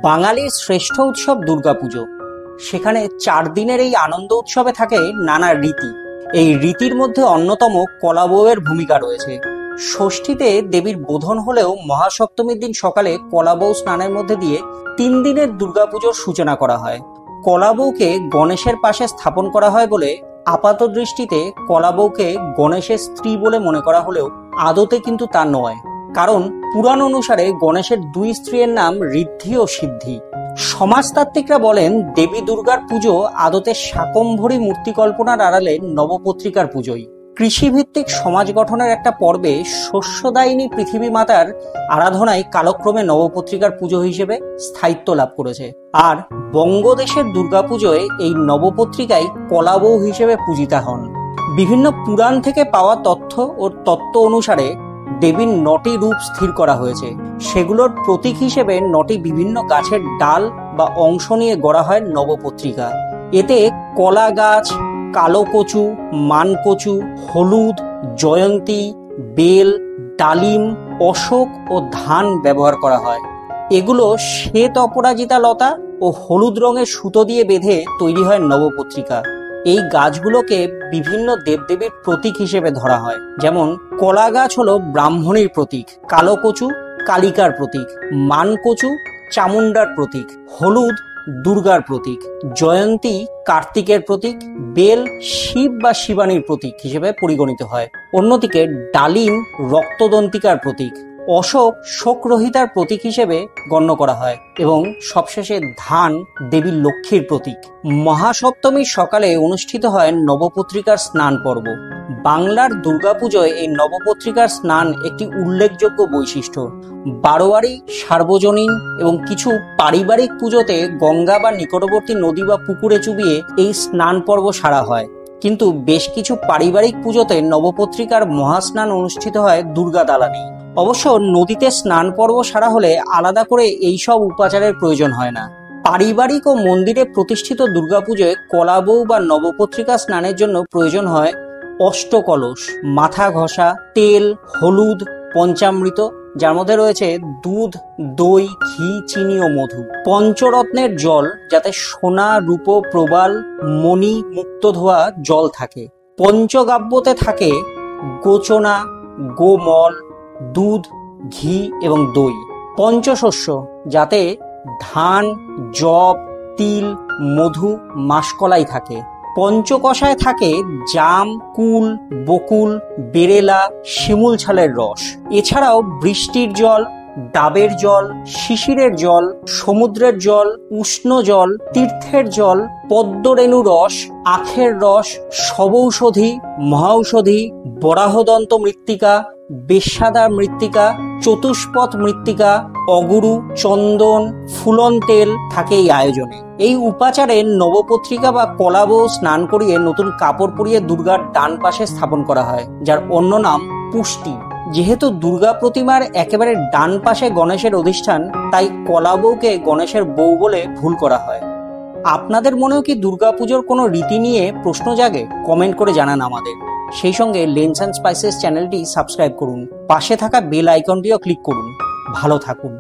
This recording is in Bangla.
বাঙালির শ্রেষ্ঠ উৎসব দুর্গাপুজো। সেখানে 4 দিনের এই আনন্দ উৎসবে থাকে নানা রীতি। এই রীতির মধ্যে অন্যতম কলা বউয়ের ভূমিকা রয়েছে। ষষ্ঠীতে দেবীর বোধন হলেও মহাসপ্তমীর দিন সকালে কলা বউ স্নানের মধ্যে দিয়ে 3 দিনের দুর্গাপুজোর সূচনা করা হয়। কলা বউকে গণেশের পাশে স্থাপন করা হয় বলে আপাত দৃষ্টিতে কলা বউকে গণেশের স্ত্রী বলে মনে করা হলেও আদতে কিন্তু তা নয়। কারণ পুরাণ অনুসারে গণেশের 2 স্ত্রীর নাম ঋদ্ধি ও সিদ্ধি। সমাজতাত্ত্বিকরা বলেন দেবী দুর্গার পুজো আদতে শাকম্ভরী মূর্তিকল্পনার আড়ালে নবপত্রিকার পুজোই। কৃষিভিত্তিক সমাজ গঠনের একটা পর্বে শস্যদায়িনী পৃথিবী মাতার আরাধনায় কালক্রমে নবপত্রিকার পুজো হিসেবে স্থায়িত্ব লাভ করেছে। আর বঙ্গদেশের দুর্গাপুজোয় এই নবপত্রিকায় কলা বউ হিসেবে পূজিতা হন। বিভিন্ন পুরাণ থেকে পাওয়া তথ্য ও তত্ত্ব অনুসারে দেবীর 9টি রূপ স্থির করা হয়েছে। সেগুলোর প্রতীক হিসেবে 9টি বিভিন্ন গাছের ডাল বা অংশ নিয়ে গড়া হয় নবপত্রিকা। এতে কলা গাছ, কালো কচু, মানকচু, হলুদ, জয়ন্তী, বেল, ডালিম, অশোক ও ধান ব্যবহার করা হয়। এগুলো শ্বেত অপরাজিতা লতা ও হলুদ রঙের সুতো দিয়ে বেঁধে তৈরি হয় নবপত্রিকা। এই গাছগুলোকে বিভিন্ন দেবদেবীর প্রতীক হিসেবে ধরা হয়। যেমন কলা গাছ হলো ব্রাহ্মণীর প্রতীক, কালো কচু কালিকার প্রতীক, মানকচু চামুন্ডার প্রতীক, হলুদ দুর্গার প্রতীক, জয়ন্তী কার্তিকের প্রতীক, বেল শিব বা শিবানীর প্রতীক হিসেবে পরিগণিত হয়। অন্যদিকে ডালিম রক্তদন্তিকার প্রতীক, অশোক শোকরহিতার প্রতীক হিসেবে গণ্য করা হয় এবং সবশেষে ধান দেবী লক্ষ্মীর প্রতীক। মহাসপ্তমীর সকালে অনুষ্ঠিত হয় নবপত্রিকার স্নান পর্ব। বাংলার দুর্গাপুজোয় এই নবপত্রিকার স্নান একটি উল্লেখযোগ্য বৈশিষ্ট্য। বারোয়ারি, সার্বজনীন এবং কিছু পারিবারিক পুজোতে গঙ্গা বা নিকটবর্তী নদী বা পুকুরে চুবিয়ে এই স্নান পর্ব সারা হয়। কিন্তু বেশ কিছু পারিবারিক পুজোতে নবপত্রিকার মহাস্নান অনুষ্ঠিত হয় দুর্গা দালানে। অবশ্য নদীতে স্নান পর্ব সারা হলে আলাদা করে এই সব উপাচারের প্রয়োজন হয় না। পারিবারিক ও মন্দিরে প্রতিষ্ঠিত দুর্গাপুজোয় কলা বউ বা নবপত্রিকা স্নানের জন্য প্রয়োজন হয় অষ্টকলস, মাথা ঘষা, তেল, হলুদ, পঞ্চামৃত, যার মধ্যে রয়েছে দুধ, দই, ঘি, চিনি ও মধু, পঞ্চরত্নের জল, যাতে সোনা, রূপো, প্রবাল, মণি, মুক্ত ধোয়া জল থাকে। পঞ্চগাব্যতে থাকে গোচনা, গোমল, দুধ, ঘি এবং দই। পঞ্চশস্য, যাতে ধান, যব, তিল, মধু, মাসকলাই থাকে। পঞ্চকষায় থাকে জাম, কুল, বকুল, বেরেলা, শিমুল ছালের রস। এছাড়াও বৃষ্টির জল, ডাবের জল, শিশিরের জল, সমুদ্রের জল, উষ্ণ জল, তীর্থের জল, পদ্মরেণু রস, আখের রস, সবৌষধি, মহাঔষধি, বরাহদন্ত মৃত্তিকা, বেশ্যাদার মৃত্তিকা, চতুষ্পথ মৃত্তিকা, অগুরু, চন্দন, ফুলন তেল থাকে এই আয়োজনে। এই উপাচারে নবপত্রিকা বা কলা বউ স্নান করিয়ে নতুন কাপড় পরিয়ে দুর্গার ডান পাশে স্থাপন করা হয়, যার অন্য নাম পুষ্টি। যেহেতু দুর্গা প্রতিমার একেবারে ডান পাশে গণেশের অধিষ্ঠান, তাই কলা বউকে গণেশের বউ বলে ভুল করা হয়। আপনাদের মনেও কি দুর্গাপুজোর কোনো রীতি নিয়ে প্রশ্ন জাগে? কমেন্ট করে জানান আমাদের। সেই সঙ্গে লেন্স অ্যান্ড স্পাইসেস চ্যানেলটি সাবস্ক্রাইব করুন, পাশে থাকা বেল আইকনটিও ক্লিক করুন। ভালো থাকুন।